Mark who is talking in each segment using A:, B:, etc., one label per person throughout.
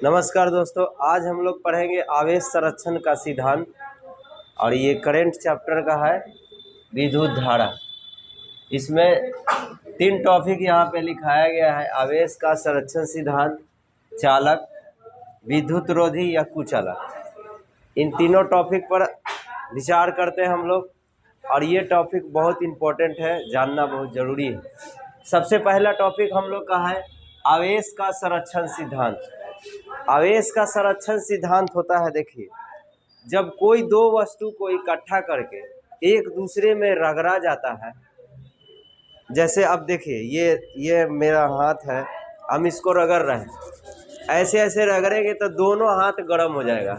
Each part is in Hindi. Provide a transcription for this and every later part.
A: नमस्कार दोस्तों, आज हम लोग पढ़ेंगे आवेश संरक्षण का सिद्धांत और ये करंट चैप्टर का है विद्युत धारा। इसमें 3 टॉपिक यहाँ पे लिखाया गया है। आवेश का संरक्षण सिद्धांत, चालक, विद्युत रोधी या कुचालक। इन तीनों टॉपिक पर विचार करते हैं हम लोग और ये टॉपिक बहुत इम्पोर्टेंट है, जानना बहुत ज़रूरी है। सबसे पहला टॉपिक हम लोग का है आवेश का संरक्षण सिद्धांत। आवेश का संरक्षण सिद्धांत होता है, देखिए, जब कोई दो वस्तु को इकट्ठा करके एक दूसरे में रगड़ा जाता है। जैसे अब देखिए, ये मेरा हाथ है, हम इसको रगड़ रहे हैं। ऐसे ऐसे रगड़ेंगे तो दोनों हाथ गर्म हो जाएगा,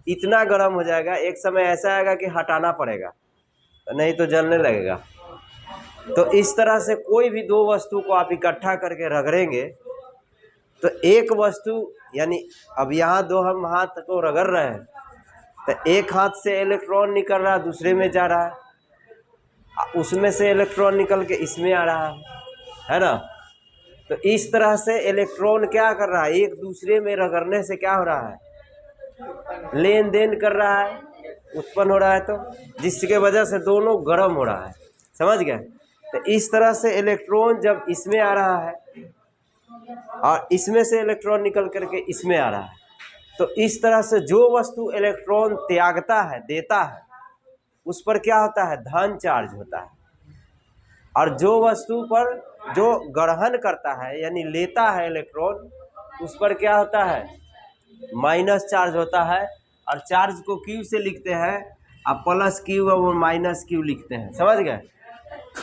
A: इतना गर्म हो जाएगा, एक समय ऐसा आएगा कि हटाना पड़ेगा, नहीं तो जलने लगेगा। तो इस तरह से कोई भी दो वस्तु को आप इकट्ठा करके रगड़ेंगे तो एक वस्तु, यानी अब यहाँ दो हम हाथ को रगड़ रहे हैं तो एक हाथ से इलेक्ट्रॉन निकल रहा है, दूसरे में जा रहा है, उसमें से इलेक्ट्रॉन निकल के इसमें आ रहा है ना। तो इस तरह से इलेक्ट्रॉन क्या कर रहा है, एक दूसरे में रगड़ने से क्या हो रहा है, लेन देन कर रहा है, उत्पन्न हो रहा है, तो जिसके वजह से दोनों गर्म हो रहा है। समझ गए? तो इस तरह से इलेक्ट्रॉन जब इसमें आ रहा है और इसमें से इलेक्ट्रॉन निकल करके इसमें आ रहा है, तो इस तरह से जो वस्तु इलेक्ट्रॉन त्यागता है, देता है, उस पर क्या होता है, धन चार्ज होता है। और जो वस्तु पर जो ग्रहण करता है यानी लेता है इलेक्ट्रॉन, उस पर क्या होता है, माइनस चार्ज होता है। और चार्ज को क्यू से लिखते हैं, अब प्लस क्यू और माइनस क्यू लिखते हैं। समझ गए?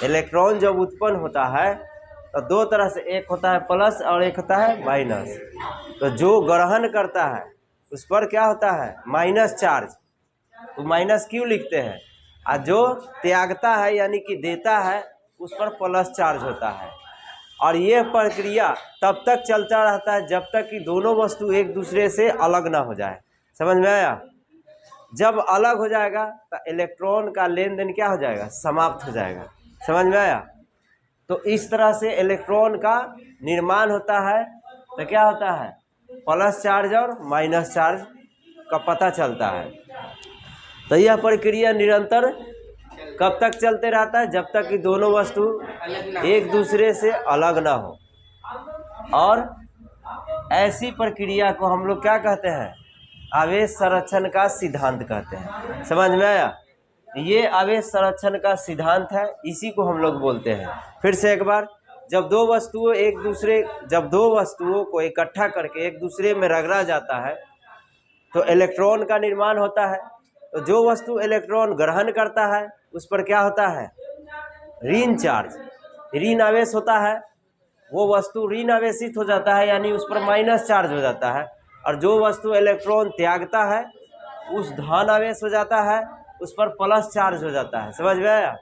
A: इलेक्ट्रॉन जब उत्पन्न होता है तो दो तरह से, एक होता है प्लस और एक होता है माइनस। तो जो ग्रहण करता है उस पर क्या होता है, माइनस चार्ज, तो माइनस क्यू लिखते हैं। और जो त्यागता है यानी कि देता है, उस पर प्लस चार्ज होता है। और ये प्रक्रिया तब तक चलता रहता है जब तक कि दोनों वस्तु एक दूसरे से अलग ना हो जाए। समझ में आया? जब अलग हो जाएगा तो इलेक्ट्रॉन का लेन देन क्या हो जाएगा, समाप्त हो जाएगा। समझ में आया? तो इस तरह से इलेक्ट्रॉन का निर्माण होता है। तो क्या होता है, प्लस चार्ज और माइनस चार्ज का पता चलता है। तो यह प्रक्रिया निरंतर कब तक चलते रहता है, जब तक कि दोनों वस्तु एक दूसरे से अलग ना हो। और ऐसी प्रक्रिया को हम लोग क्या कहते हैं, आवेश संरक्षण का सिद्धांत कहते हैं। समझ में आया? ये आवेश संरक्षण का सिद्धांत है, इसी को हम लोग बोलते हैं। फिर से एक बार, जब दो वस्तुओं को इकट्ठा करके एक दूसरे में रगड़ा जाता है तो इलेक्ट्रॉन का निर्माण होता है। तो जो वस्तु इलेक्ट्रॉन ग्रहण करता है उस पर क्या होता है, ऋण चार्ज, ऋण आवेश होता है। वो वस्तु ऋण आवेशित हो जाता है, यानी उस पर माइनस चार्ज हो जाता है। और जो वस्तु इलेक्ट्रॉन त्यागता है उस धन आवेश हो जाता है, उस पर प्लस चार्ज हो जाता है। समझ में आया?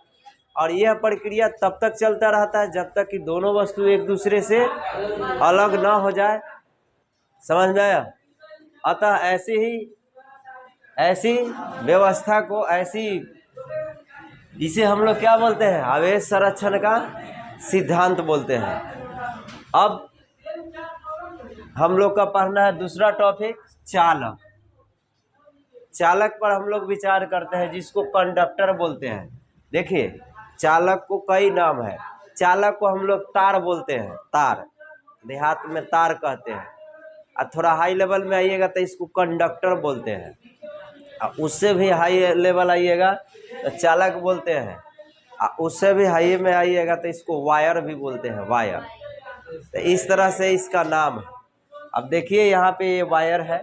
A: और यह प्रक्रिया तब तक चलता रहता है जब तक कि दोनों वस्तु एक दूसरे से अलग ना हो जाए। समझ में आया? अतः ऐसी व्यवस्था को, इसे हम लोग क्या बोलते हैं, आवेश संरक्षण का सिद्धांत बोलते हैं। अब हम लोग का पढ़ना है दूसरा टॉपिक, चालक। चालक पर हम लोग विचार करते हैं, जिसको कंडक्टर बोलते हैं। देखिए, चालक को कई नाम है। चालक को हम लोग तार बोलते हैं, तार, देहात में तार कहते हैं। और थोड़ा हाई लेवल में आइएगा तो इसको कंडक्टर बोलते हैं। और उससे भी हाई लेवल आइएगा तो चालक बोलते हैं। और उससे भी हाई में आइएगा तो इसको वायर भी बोलते हैं, वायर। तो इस तरह से इसका नाम है। अब देखिए, यहाँ पे ये वायर है,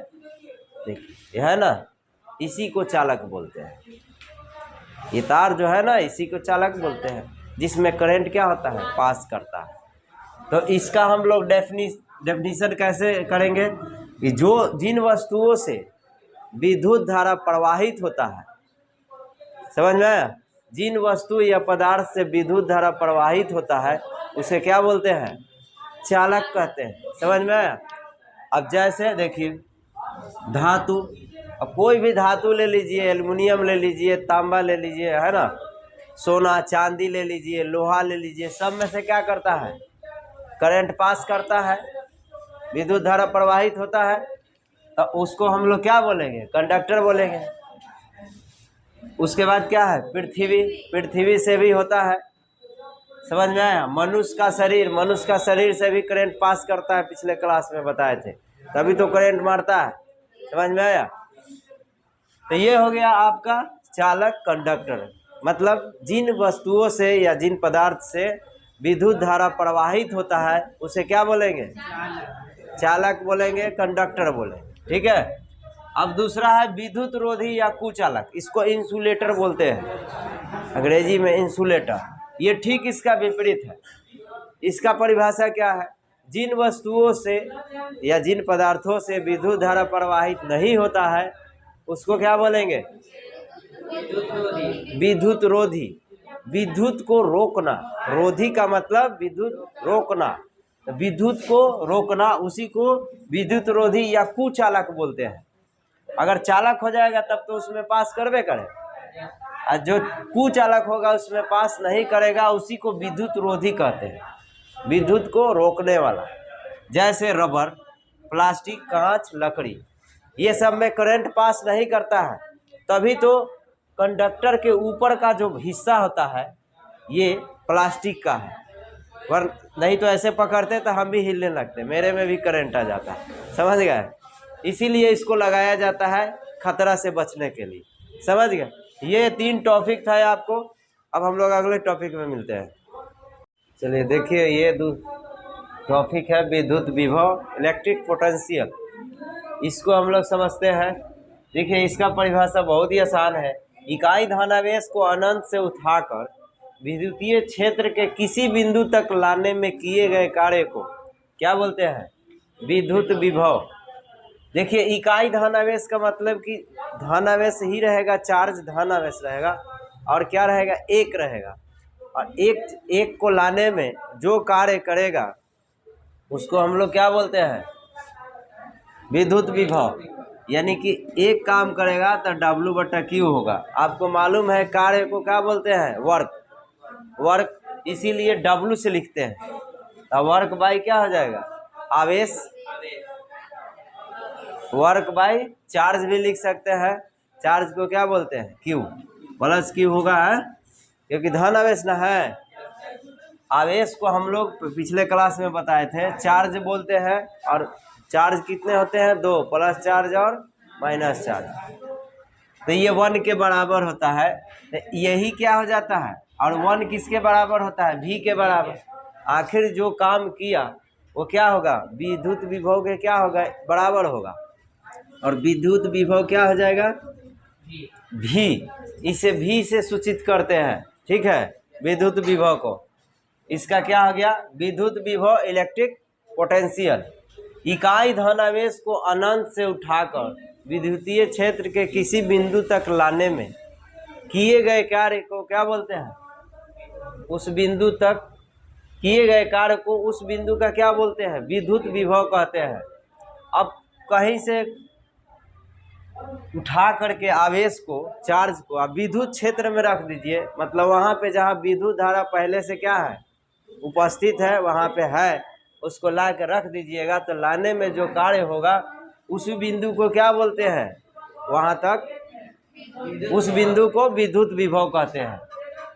A: देखिए, ये है ना, इसी को चालक बोलते हैं। ये तार जो है ना, इसी को चालक बोलते हैं, जिसमें करंट क्या होता है, पास करता है। तो इसका हम लोग डेफिनेशन कैसे करेंगे कि जिन वस्तुओं से विद्युत धारा प्रवाहित होता है, समझ में आया, जिन वस्तु या पदार्थ से विद्युत धारा प्रवाहित होता है उसे क्या बोलते हैं, चालक कहते हैं। समझ में आया? अब जैसे देखिए, धातु, अब कोई भी धातु ले लीजिए, एल्युमिनियम ले लीजिए, तांबा ले लीजिए, है ना, सोना चांदी ले लीजिए, लोहा ले लीजिए, सब में से क्या करता है, करंट पास करता है, विद्युत धारा प्रवाहित होता है। तो उसको हम लोग क्या बोलेंगे? कंडक्टर बोलेंगे। उसके बाद क्या है? पृथ्वी, पृथ्वी से भी होता है, समझ में आया? मनुष्य का शरीर से भी करंट पास करता है, पिछले क्लास में बताए थे, तभी तो करंट मारता है, समझ में आया? तो ये हो गया आपका चालक, कंडक्टर। मतलब जिन वस्तुओं से या जिन पदार्थ से विद्युत धारा प्रवाहित होता है उसे क्या बोलेंगे? चालक बोलेंगे, कंडक्टर बोलेंगे। ठीक है। अब दूसरा है विद्युत रोधी या कुचालक, इसको इंसुलेटर बोलते हैं, अंग्रेजी में इंसुलेटर। ये ठीक इसका विपरीत है। इसका परिभाषा क्या है? जिन वस्तुओं से या जिन पदार्थों से विद्युत धारा प्रवाहित नहीं होता है उसको क्या बोलेंगे? विद्युत रोधी। विद्युत को रोकना, रोधी का मतलब विद्युत रोकना, विद्युत को रोकना, उसी को विद्युत रोधी या कुचालक बोलते हैं। अगर चालक हो जाएगा तब तो उसमें पास करबे करे, और जो कुचालक होगा उसमें पास नहीं करेगा, उसी को विद्युत रोधी कहते हैं, विद्युत को रोकने वाला। जैसे रबर, प्लास्टिक, कांच, लकड़ी, ये सब में करंट पास नहीं करता है, तभी तो कंडक्टर के ऊपर का जो हिस्सा होता है ये प्लास्टिक का है, वर नहीं तो ऐसे पकड़ते तो हम भी हिलने लगते, मेरे में भी करंट आ जाता है, समझ गए? इसीलिए इसको लगाया जाता है खतरा से बचने के लिए, समझ गए? ये 3 टॉपिक था आपको। अब हम लोग अगले टॉपिक में मिलते हैं। चलिए देखिए, ये टॉपिक है विद्युत विभव, इलेक्ट्रिक पोटेंशियल। इसको हम लोग समझते हैं। देखिए, इसका परिभाषा बहुत ही आसान है। इकाई धनावेश को अनंत से उठाकर विद्युतीय क्षेत्र के किसी बिंदु तक लाने में किए गए कार्य को क्या बोलते हैं? विद्युत विभव। देखिए, इकाई धनावेश का मतलब कि धनावेश ही रहेगा, चार्ज धनावेश रहेगा, और क्या रहेगा? एक रहेगा, और एक को लाने में जो कार्य करेगा उसको हम लोग क्या बोलते हैं? विद्युत विभव। यानी कि एक काम करेगा तो W/Q होगा। आपको मालूम है कार्य को क्या बोलते हैं? वर्क, इसीलिए W से लिखते हैं। तो वर्क बाई क्या हो जाएगा? आवेश। वर्क बाई चार्ज भी लिख सकते हैं, चार्ज को क्या बोलते हैं? Q प्लस Q होगा, है क्योंकि धन आवेश ना है। आवेश को हम लोग पिछले क्लास में बताए थे, चार्ज बोलते हैं, और चार्ज कितने होते हैं? 2, प्लस चार्ज और माइनस चार्ज। तो ये 1 के बराबर होता है, तो यही क्या हो जाता है? और 1 किसके बराबर होता है? V के बराबर। आखिर जो काम किया वो क्या होगा? विद्युत विभव के क्या होगा? बराबर होगा। और विद्युत विभव क्या हो जाएगा? V। इसे V से सूचित करते हैं, ठीक है, विद्युत विभव को। इसका क्या हो गया? विद्युत विभव, इलेक्ट्रिक पोटेंशियल। इकाई धनावेश को अनंत से उठाकर विद्युतीय क्षेत्र के किसी बिंदु तक लाने में किए गए कार्य को क्या बोलते हैं? उस बिंदु तक किए गए कार्य को उस बिंदु का क्या बोलते हैं? विद्युत विभव कहते हैं। अब कहीं से उठा करके आवेश को, चार्ज को आप विद्युत क्षेत्र में रख दीजिए, मतलब वहाँ पे जहाँ विद्युत धारा पहले से क्या है? उपस्थित है, वहाँ पे है, उसको ला कर रख दीजिएगा, तो लाने में जो कार्य होगा उसी बिंदु को क्या बोलते हैं? वहाँ तक उस बिंदु को विद्युत विभव कहते हैं,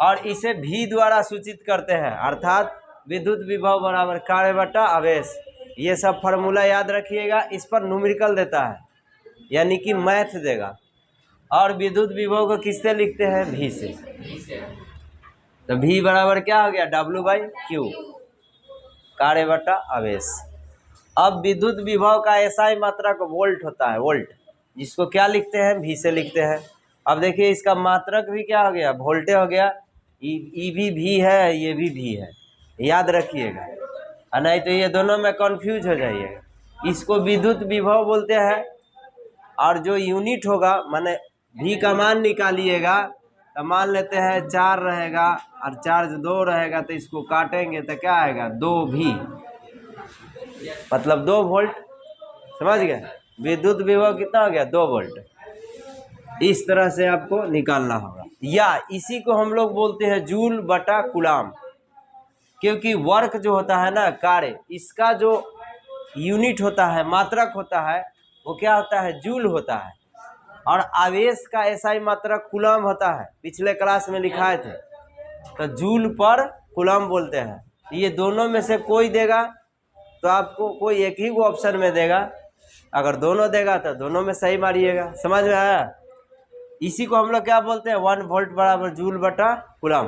A: और इसे V द्वारा सूचित करते हैं, अर्थात विद्युत विभव बराबर कार्य बटा आवेश। ये सब फार्मूला याद रखिएगा, इस पर न्यूमेरिकल देता है, यानी कि मैथ देगा। और विद्युत विभव को किससे लिखते हैं? V से। तो V बराबर क्या हो गया? W/Q, कार्य बटा आवेश। अब विद्युत विभव का SI मात्रक वोल्ट होता है, वोल्ट, जिसको क्या लिखते हैं? V से लिखते हैं। अब देखिए, इसका मात्रक भी क्या हो गया? वोल्टे हो गया। E भी V है, ये भी V है, याद रखिएगा, और नहीं तो ये दोनों में कंफ्यूज हो जाइएगा। इसको विद्युत विभव बोलते हैं, और जो यूनिट होगा, माने V का मान निकालिएगा, तो मान लेते हैं 4 रहेगा और चार्ज 2 रहेगा, तो इसको काटेंगे तो क्या आएगा? 2V, मतलब 2 वोल्ट। समझ गए? विद्युत विभव कितना हो गया? 2 वोल्ट। इस तरह से आपको निकालना होगा, या इसी को हम लोग बोलते हैं जूल बटा कूलाम, क्योंकि वर्क जो होता है ना, कार्य, इसका जो यूनिट होता है, मात्रक होता है, वो क्या होता है, जूल होता है। और आवेश का एसआई मात्रक कूलम होता है, पिछले क्लास में लिखाए थे। तो जूल पर कूलम बोलते हैं। ये दोनों में से कोई देगा तो आपको कोई एक ही को ऑप्शन में देगा, अगर दोनों देगा तो दोनों में सही मारिएगा। समझ में आया? इसी को हम लोग क्या बोलते हैं, 1 वोल्ट बराबर जूल बटा कूलम।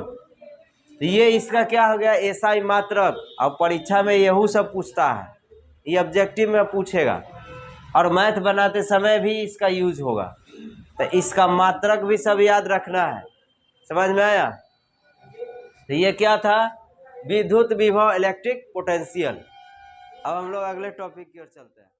A: तो ये इसका क्या हो गया, एसआई मात्रक। अब परीक्षा में यही सब पूछता है, ये ऑब्जेक्टिव में पूछेगा और मैथ बनाते समय भी इसका यूज होगा। तो इसका मात्रक भी सब याद रखना है। समझ में आया? तो ये क्या था, विद्युत विभव, इलेक्ट्रिक पोटेंशियल। अब हम लोग अगले टॉपिक की ओर चलते हैं।